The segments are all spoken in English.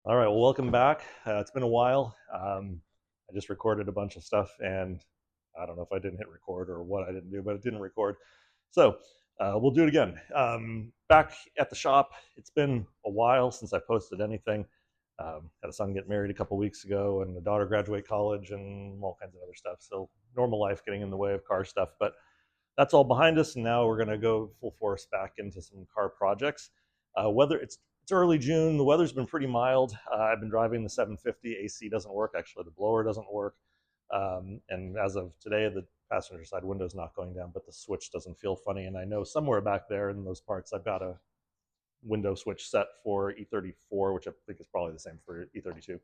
All right, well, welcome back. It's been a while. I just recorded a bunch of stuff, and I don't know if I didn't hit record or what I didn't do, but it didn't record. So we'll do it again. Back at the shop, it's been a while since I posted anything. Had a son get married a couple weeks ago, and a daughter graduate college, and all kinds of other stuff. So normal life getting in the way of car stuff, but that's all behind us, and now we're going to go full force back into some car projects. Weather it's early June. The weather's been pretty mild. I've been driving the 750. AC doesn't work. Actually, the blower doesn't work. And as of today, the passenger side window's not going down, but the switch doesn't feel funny. And I know somewhere back there in those parts, I've got a window switch set for E34, which I think is probably the same for E32.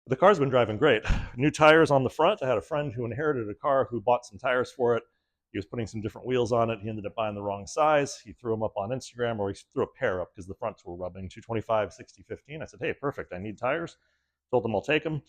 The car's been driving great. New tires on the front. I had a friend who inherited a car who bought some tires for it. He was putting some different wheels on it. He ended up buying the wrong size. He threw them up on Instagram, or he threw a pair up because the fronts were rubbing 225, 60, 15. I said, hey, perfect. I need tires. Told him I'll take them.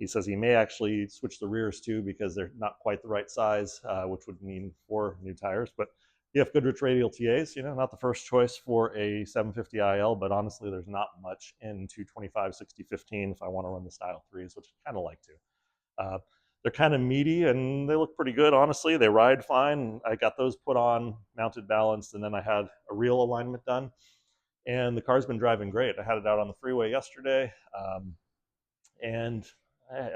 He says he may actually switch the rears too because they're not quite the right size, which would mean 4 new tires. But you have Goodrich radial TAs, not the first choice for a 750 IL, but honestly, there's not much in 225, 60, 15 if I want to run the Style 3s, which I kind of like to. Uh, they're kind of meaty and they look pretty good, honestly. They ride fine. I got those put on, mounted, balanced, and then I had a real alignment done. And the car's been driving great. I had it out on the freeway yesterday, and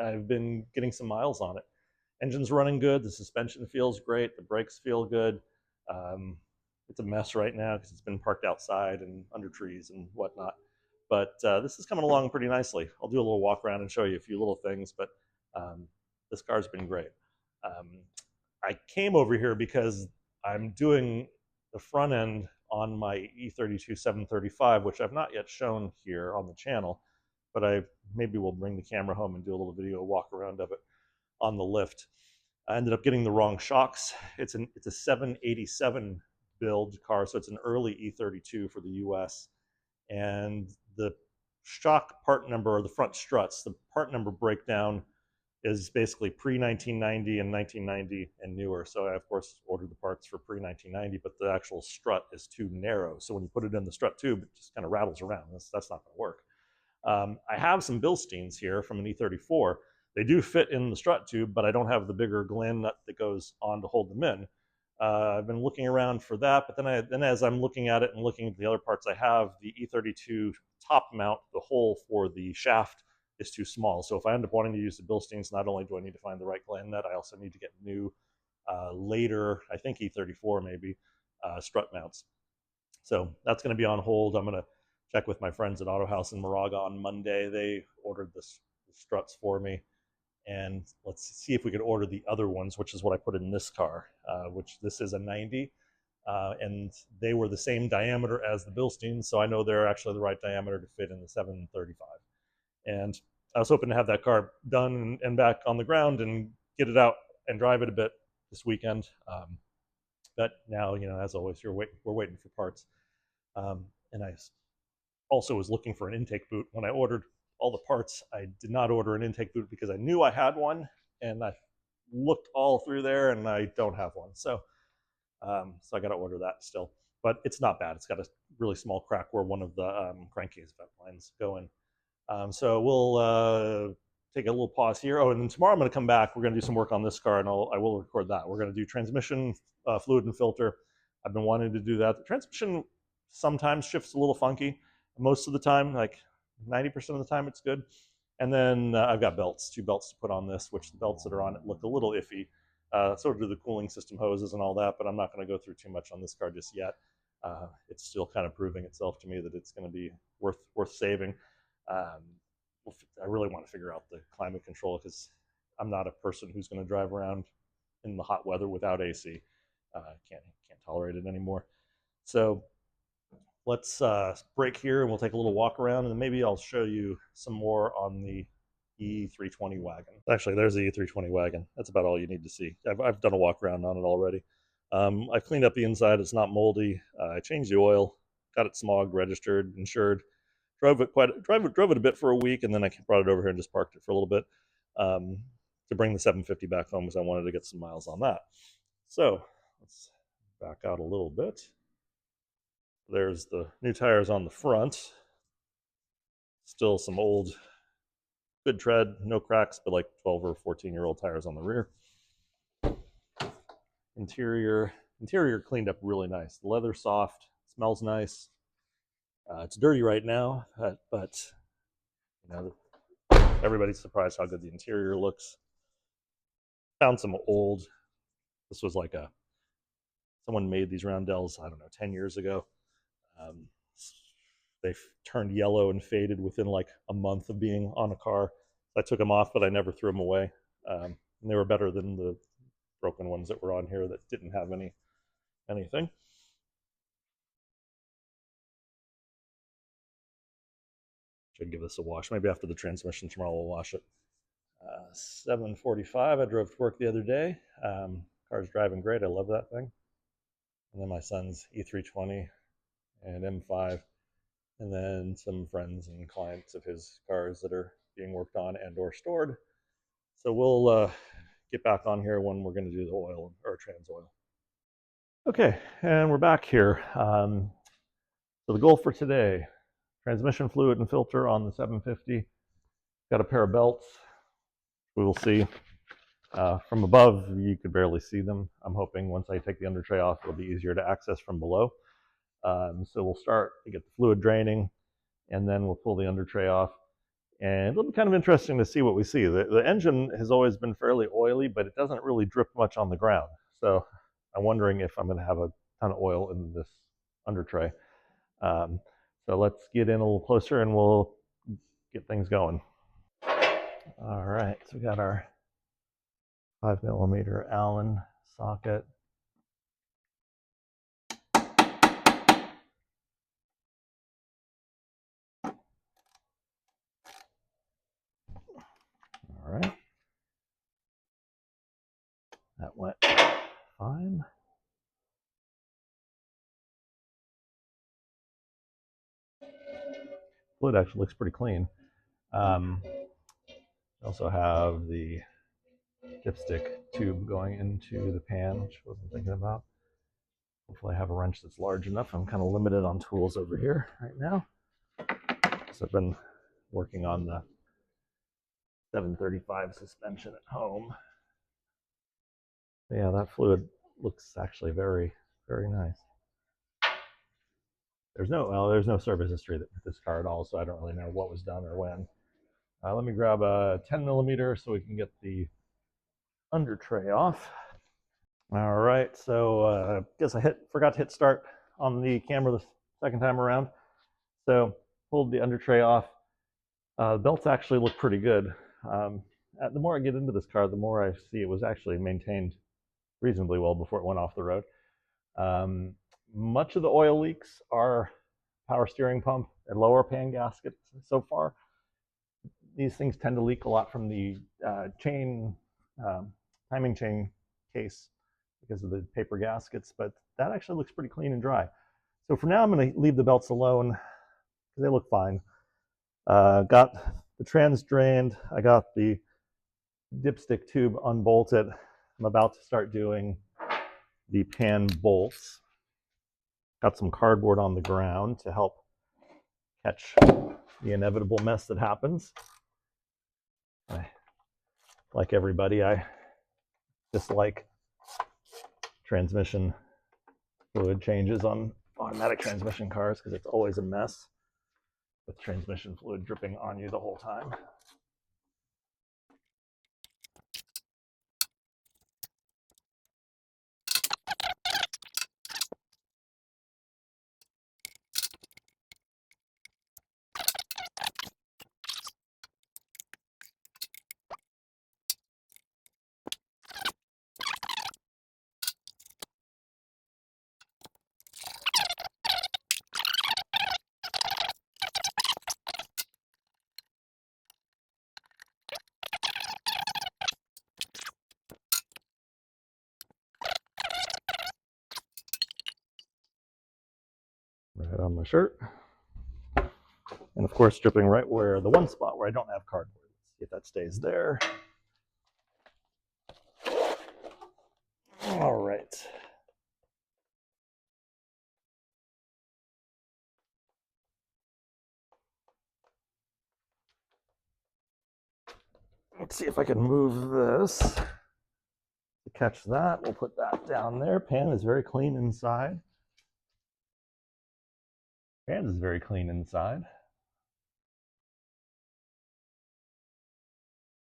I've been getting some miles on it. Engine's running good. The suspension feels great. The brakes feel good. Um, it's a mess right now because it's been parked outside and under trees and whatnot. But this is coming along pretty nicely. I'll do a little walk around and show you a few little things, but um, this car's been great. Um, I came over here because I'm doing the front end on my E32 735, which I've not yet shown here on the channel, but I maybe will bring the camera home and do a little video walk around of it on the lift. I ended up getting the wrong shocks. It's a 787 build car, so it's an early E32 for the US. And the shock part number, or the front struts, the part number breakdown is basically pre 1990 and 1990 and newer. So I of course ordered the parts for pre 1990, but the actual strut is too narrow. So when you put it in the strut tube, it just kind of rattles around. That's not going to work. I have some Bilsteins here from an E34. They do fit in the strut tube, but I don't have the bigger gland nut that goes on to hold them in. I've been looking around for that, but then as I'm looking at it and looking at the other parts I have, the E32 top mount, the hole for the shaft is too small. So if I end up wanting to use the Bilsteins, not only do I need to find the right gland nut, I also need to get new later, I think E34 maybe, strut mounts. So that's going to be on hold. I'm going to check with my friends at Auto House in Moraga on Monday. They ordered the struts for me, and let's see if we could order the other ones, which is what I put in this car, which this is a 90, and they were the same diameter as the Bilstein, so I know they're actually the right diameter to fit in the 735. And I was hoping to have that car done and back on the ground and get it out and drive it a bit this weekend. But now, as always, we're waiting for parts. And I also was looking for an intake boot. When I ordered all the parts, I did not order an intake boot because I knew I had one, and I looked all through there, and I don't have one. So I got to order that still. But it's not bad. It's got a really small crack where one of the crankcase vent lines go in. So we'll take a little pause here. Oh, and then tomorrow I'm going to come back. We're going to do some work on this car, and I will record that. We're going to do transmission fluid and filter. I've been wanting to do that. The transmission sometimes shifts a little funky. Most of the time, like 90% of the time, it's good. And then I've got belts, 2 belts to put on this, which the belts that are on it look a little iffy. So do the cooling system hoses and all that, but I'm not going to go through too much on this car just yet. It's still kind of proving itself to me that it's going to be worth saving. Um, I really want to figure out the climate control because I'm not a person who's going to drive around in the hot weather without AC. Can't tolerate it anymore. So let's break here and we'll take a little walk around, and then maybe I'll show you some more on the E320 wagon. Actually, there's the E320 wagon. That's about all you need to see. I've done a walk around on it already. I've cleaned up the inside. It's not moldy. I changed the oil, got it smogged, registered, insured. Drove it a bit for a week, and then I brought it over here and just parked it for a little bit to bring the 750 back home because I wanted to get some miles on that. So let's back out a little bit. There's the new tires on the front. still some old, good tread, no cracks, but like 12 or 14-year-old tires on the rear. Interior cleaned up really nice. The leather soft, smells nice. It's dirty right now, but you know, everybody's surprised how good the interior looks. Found some old. This was like someone made these roundels, I don't know, 10 years ago. Um, they turned yellow and faded within like a month of being on a car. I took them off, but I never threw them away. And they were better than the broken ones that were on here that didn't have anything. Should give this a wash. Maybe after the transmission tomorrow we'll wash it. 7:45. I drove to work the other day. Car's driving great. I love that thing. And then my son's E320 and M5, and then some friends and clients of his cars that are being worked on and or stored. So we'll get back on here when we're going to do the oil or trans oil. Okay, and we're back here. So the goal for today: transmission fluid and filter on the 750. Got a pair of belts. We will see. From above, you could barely see them. I'm hoping once I take the under tray off, it'll be easier to access from below. So we'll start to get the fluid draining, and then we'll pull the under tray off. And it'll be kind of interesting to see what we see. The engine has always been fairly oily, but it doesn't really drip much on the ground. So I'm wondering if I'm going to have a ton of oil in this under tray. So let's get in a little closer and we'll get things going. All right, so we got our 5mm Allen socket. All right, that went fine. Fluid actually looks pretty clean. Also have the dipstick tube going into the pan, which I wasn't thinking about. Hopefully I have a wrench that's large enough. I'm kind of limited on tools over here right now. So I've been working on the 735 suspension at home. But yeah, that fluid looks actually very, very nice. There's no service history with this car at all, so I don't really know what was done or when. Let me grab a 10mm so we can get the under tray off. All right, so I guess I forgot to hit start on the camera the second time around. So pulled the under tray off. The belts actually look pretty good. The more I get into this car, the more I see it was actually maintained reasonably well before it went off the road. Much of the oil leaks are power steering pump and lower pan gaskets so far. These things tend to leak a lot from the timing chain case because of the paper gaskets, but that actually looks pretty clean and dry. So for now, I'm going to leave the belts alone because they look fine. Got the trans drained. I got the dipstick tube unbolted. I'm about to start doing the pan bolts. Got some cardboard on the ground to help catch the inevitable mess that happens. Like everybody, I dislike transmission fluid changes on automatic transmission cars because it's always a mess with transmission fluid dripping on you the whole time. Right on my shirt. And of course, dripping right where the one spot where I don't have cardboard. Let's see if that stays there. All right. Let's see if I can move this to catch that. We'll put that down there. Pan is very clean inside. Pan is very clean inside.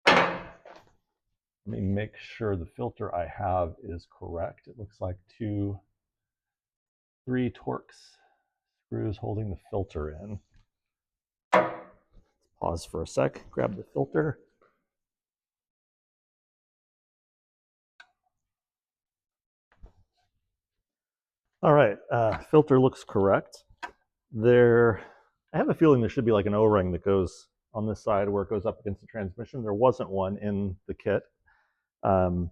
Let me make sure the filter I have is correct. It looks like 3 Torx screws holding the filter in. Let's pause for a sec, grab the filter. All right, filter looks correct. I have a feeling there should be like an O-ring that goes on this side where it goes up against the transmission. There wasn't one in the kit. So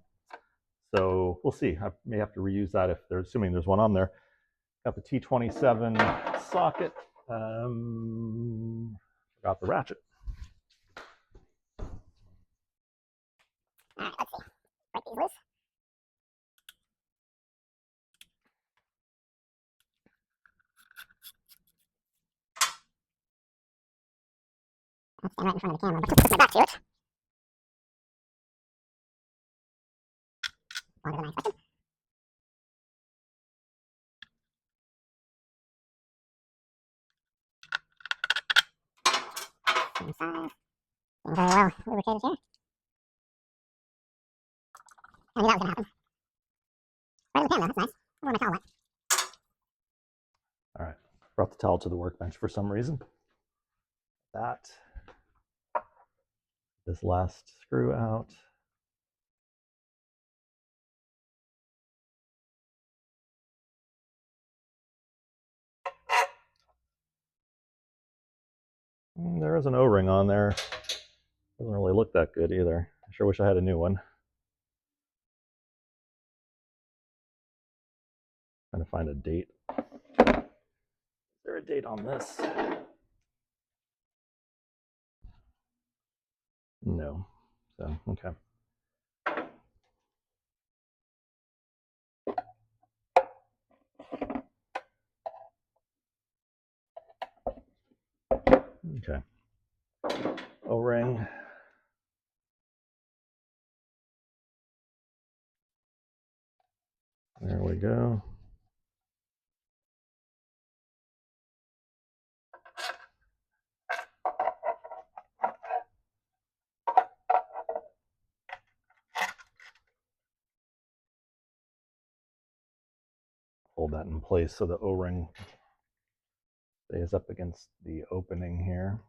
we'll see. I may have to reuse that if they're assuming there's one on there. Got the T27 socket. Forgot the ratchet. All right, let's see. Break these loose. I'll stand right in front of the camera, but put my back to it. Longer than I expected. Same size. Being very well lubricated here. I knew that was going to happen. Right in the pan, though. That's nice. I wonder where my towel went. All right. Brought the towel to the workbench for some reason. This last screw out. There is an O-ring on there. Doesn't really look that good either. I sure wish I had a new one. Trying to find a date. Is there a date on this? No. So, okay. Okay. O-ring. There we go. Hold that in place so the O-ring stays up against the opening here.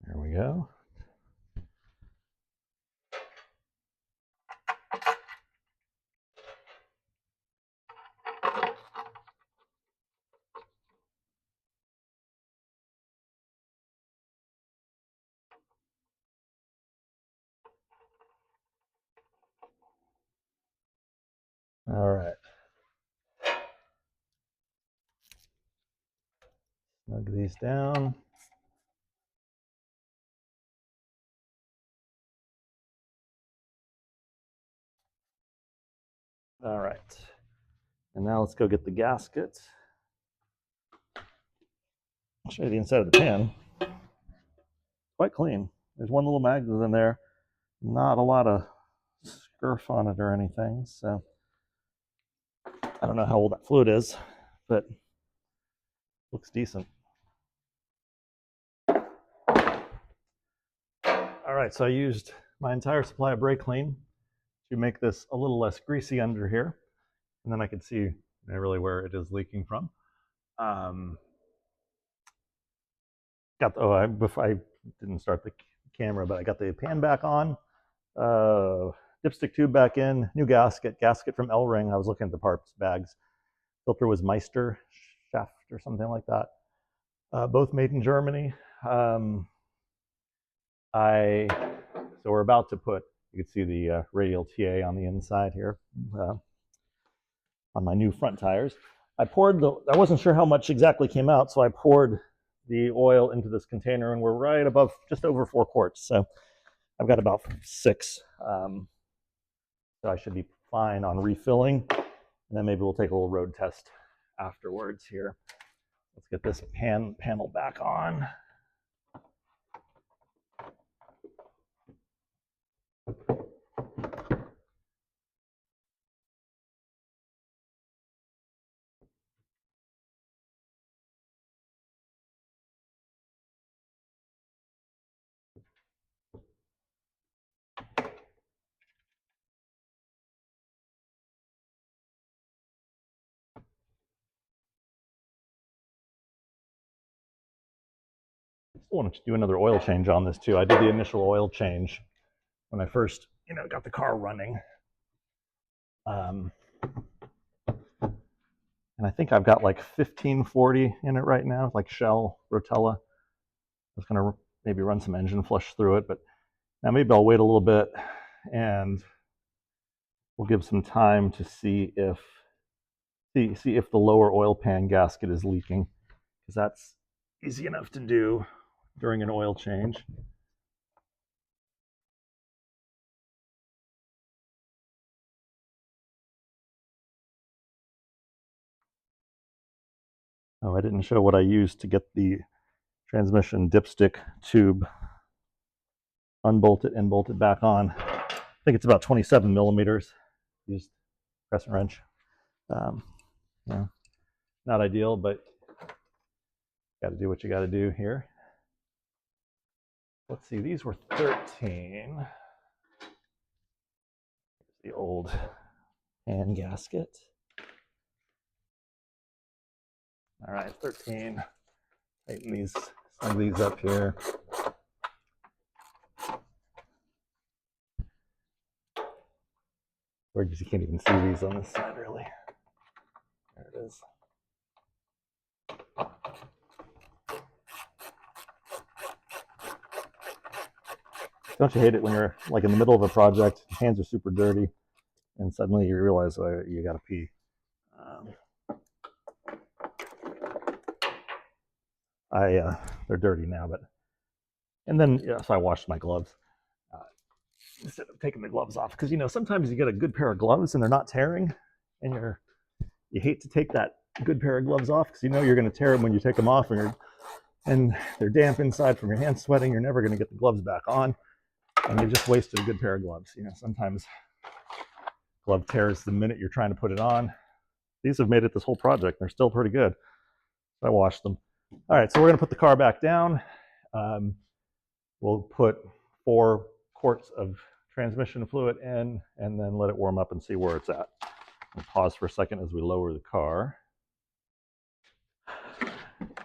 There we go. All right. Snug these down. All right. And now let's go get the gasket. I'll show you the inside of the pan. Quite clean. There's one little magnet in there. Not a lot of scurf on it or anything. So I don't know how old that fluid is, but looks decent. All right, so I used my entire supply of brake clean to make this a little less greasy under here. And then I can see really where it is leaking from. Before I didn't start the camera, but I got the pan back on, dipstick tube back in, new gasket from L-Ring. I was looking at the parts bags. Filter was Meister Shaft or something like that. Both made in Germany. So we're about to put, you can see the radial TA on the inside here on my new front tires. I wasn't sure how much exactly came out, so I poured the oil into this container, and we're right above, just over 4 quarts. So I've got about 6. So I should be fine on refilling. And then maybe we'll take a little road test afterwards here. Let's get this panel back on. Still want to do another oil change on this too. I did the initial oil change when I first, got the car running. And I think I've got like 1540 in it right now, like Shell Rotella. I was gonna maybe run some engine flush through it, but now maybe I'll wait a little bit and we'll give some time to see if the lower oil pan gasket is leaking, because that's easy enough to do during an oil change. Oh, I didn't show what I used to get the transmission dipstick tube unbolted and bolted back on. I think it's about 27 millimeters. Used crescent wrench. Yeah, not ideal, but got to do what you got to do here. Let's see, these were 13. The old pan gasket. All right, 13. Tighten some of these up here. Or you can't even see these on this side, really. There it is. Don't you hate it when you're like in the middle of a project, your hands are super dirty, and suddenly you realize you got to pee. They're dirty now, but and then so I washed my gloves instead of taking the gloves off, because sometimes you get a good pair of gloves and they're not tearing, and you hate to take that good pair of gloves off because you're going to tear them when you take them off, and they're damp inside from your hands sweating. You're never going to get the gloves back on, and you just wasted a good pair of gloves. Sometimes glove tears the minute you're trying to put it on. These have made it this whole project. They're still pretty good. I washed them. All right, so we're going to put the car back down. We'll put 4 quarts of transmission fluid in and then let it warm up and see where it's at. We'll pause for a second as we lower the car.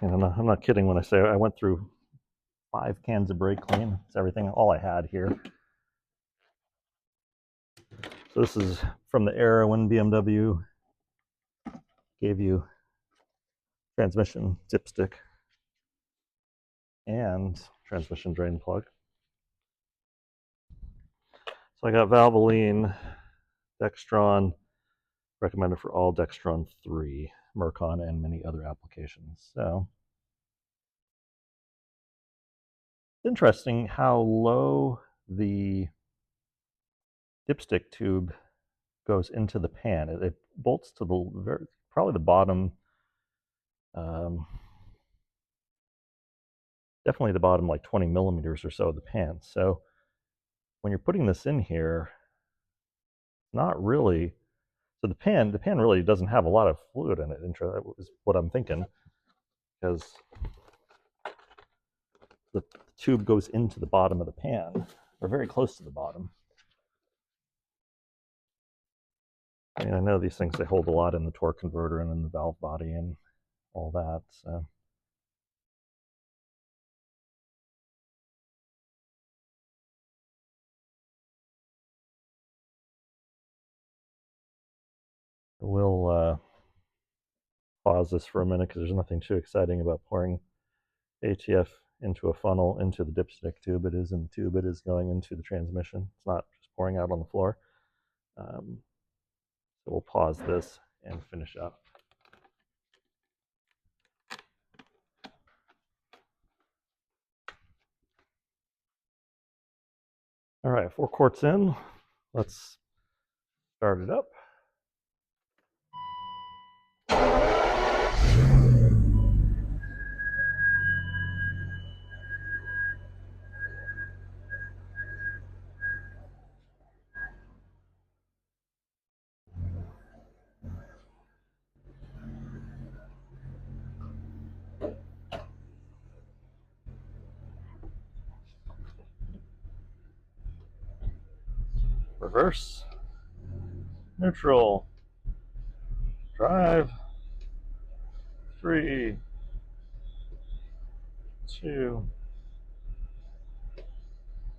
And I'm not kidding when I say I went through 5 cans of brake clean. It's everything, all I had here. So this is from the era when BMW gave you transmission dipstick and transmission drain plug. So I got Valvoline, Dextron, recommended for all Dextron 3, Mercon, and many other applications. So it's interesting how low the dipstick tube goes into the pan. It bolts to probably the bottom, definitely the bottom like 20 millimeters or so of the pan. So when you're putting this in here, not really. So the pan really doesn't have a lot of fluid in it. That was what I'm thinking, because the tube goes into the bottom of the pan, or very close to the bottom. I mean, I know these things, they hold a lot in the torque converter and in the valve body and all that. So we'll pause this for a minute because there's nothing too exciting about pouring ATF into a funnel into the dipstick tube. It is in the tube. It is going into the transmission. It's not just pouring out on the floor. So we'll pause this and finish up. All right, 4 quarts in. Let's start it up. reverse, neutral, drive, 3, 2,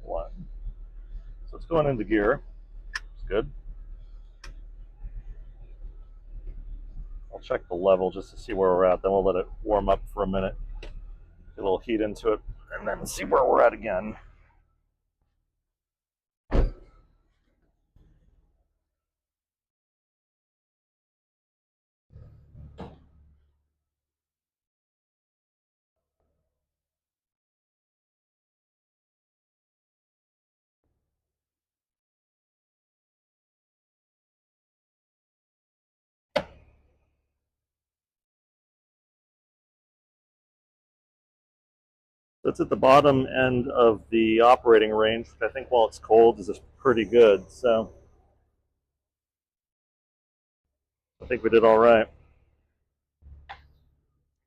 1. So it's going into gear. It's good. I'll check the level just to see where we're at. Then we'll let it warm up for a minute, get a little heat into it, and then see where we're at again. That's at the bottom end of the operating range, which I think while it's cold is pretty good. So I think we did all right.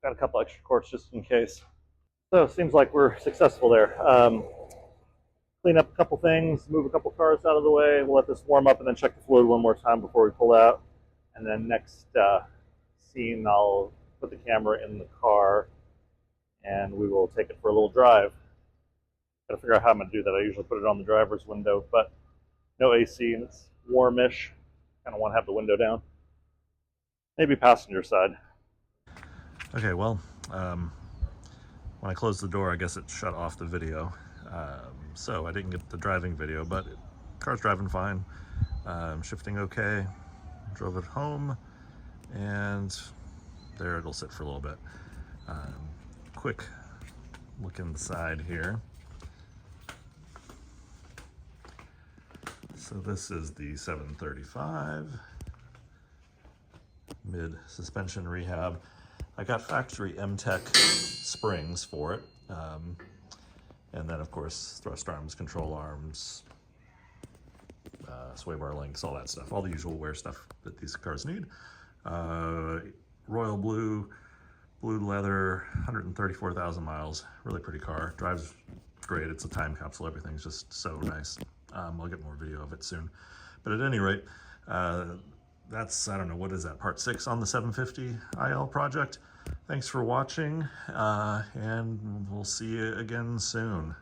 Got a couple extra quarts just in case. So it seems like we're successful there. Clean up a couple things, move a couple cars out of the way. We'll let this warm up and then check the fluid one more time before we pull out. And then next scene, I'll put the camera in the car and we will take it for a little drive. Gotta figure out how I'm gonna do that. I usually put it on the driver's window, but no AC and it's warmish. Kind of want to have the window down. Maybe passenger side. Okay, well, when I closed the door, I guess it shut off the video. So I didn't get the driving video, but the car's driving fine. Shifting okay. Drove it home, and there it'll sit for a little bit. Quick look inside here. So this is the 735 mid suspension rehab. I got factory MTech springs for it. And then of course, thrust arms, control arms, sway bar links, all that stuff. All the usual wear stuff that these cars need. Royal blue, blue leather, 134,000 miles. Really pretty car. Drives great. It's a time capsule. Everything's just so nice. I'll get more video of it soon. But at any rate, that's, I don't know, what is that, part 6 on the 750 IL project. Thanks for watching, and we'll see you again soon.